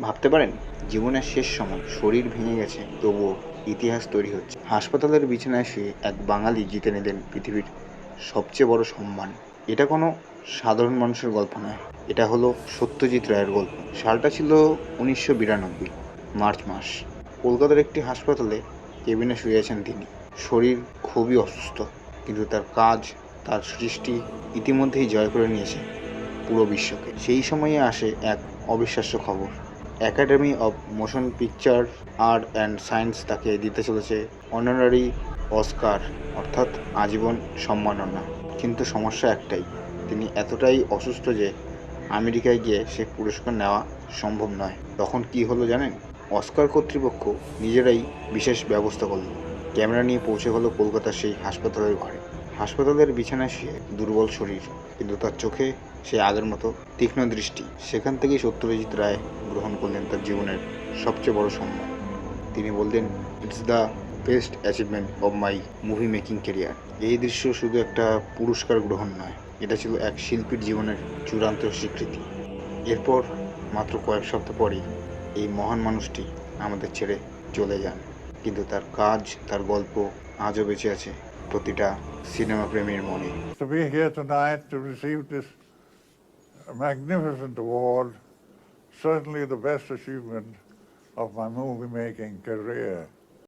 ভাবতে পারেন, জীবনের শেষ সময় শরীর ভেঙে গেছে, তবুও ইতিহাস তৈরি হচ্ছে। হাসপাতালের বিছানায় শুয়ে এক বাঙালি জিতে নিলেন পৃথিবীর সবচেয়ে বড় সম্মান। এটা কোনো সাধারণ মানুষের গল্প নয়, এটা হলো সত্যজিৎ রায়ের গল্প। সালটা ছিল 1992 মার্চ মাস। কলকাতার একটি হাসপাতালে কেবিনে শুয়ে আছেন তিনি। শরীর খুবই অসুস্থ, কিন্তু তার কাজ, তার সৃষ্টি ইতিমধ্যেই জয় করে নিয়েছে পুরো বিশ্বকে। সেই সময়ে আসে এক অবিশ্বাস্য খবর। Academy of motion picture art and science তাকে দিতে চলেছে অনারারি অস্কার, অর্থাৎ আজীবন সম্মাননা। কিন্তু সমস্যা একটাই, তিনি এতটাই অসুস্থ যে আমেরিকায় গিয়ে সে পুরস্কার নেওয়া সম্ভব নয়। তখন কি হলো জানেন? অস্কার কর্তৃপক্ষ নিজেরাই বিশেষ ব্যবস্থা করল। ক্যামেরা নিয়ে পৌঁছে গেল কলকাতার সেই হাসপাতালের ঘরে। হাসপাতালের বিছানায় শুয়ে দুর্বল শরীর, কিন্তু তার চোখে সে আগের মতো তীক্ষ্ণ দৃষ্টি। সেখান থেকেই সত্যজিৎ রায় গ্রহণ করলেন তার জীবনের সবচেয়ে বড় সম্মান। তিনি বললেন, it's the best achievement of my movie making career. এই দৃশ্য শুধু একটা পুরস্কার গ্রহণ নয়, এটা ছিল এক শিল্পীর জীবনের চূড়ান্ত স্বীকৃতি। এরপর মাত্র কয়েক সপ্তাহ পরেই এই মহান মানুষটি আমাদের ছেড়ে চলে যান, কিন্তু তার কাজ, তার গল্প আজও বেঁচে আছে প্রতিটা সিনেমা প্রেমীর মনে। To be here tonight to receive this magnificent award, certainly the best achievement of my movie making career.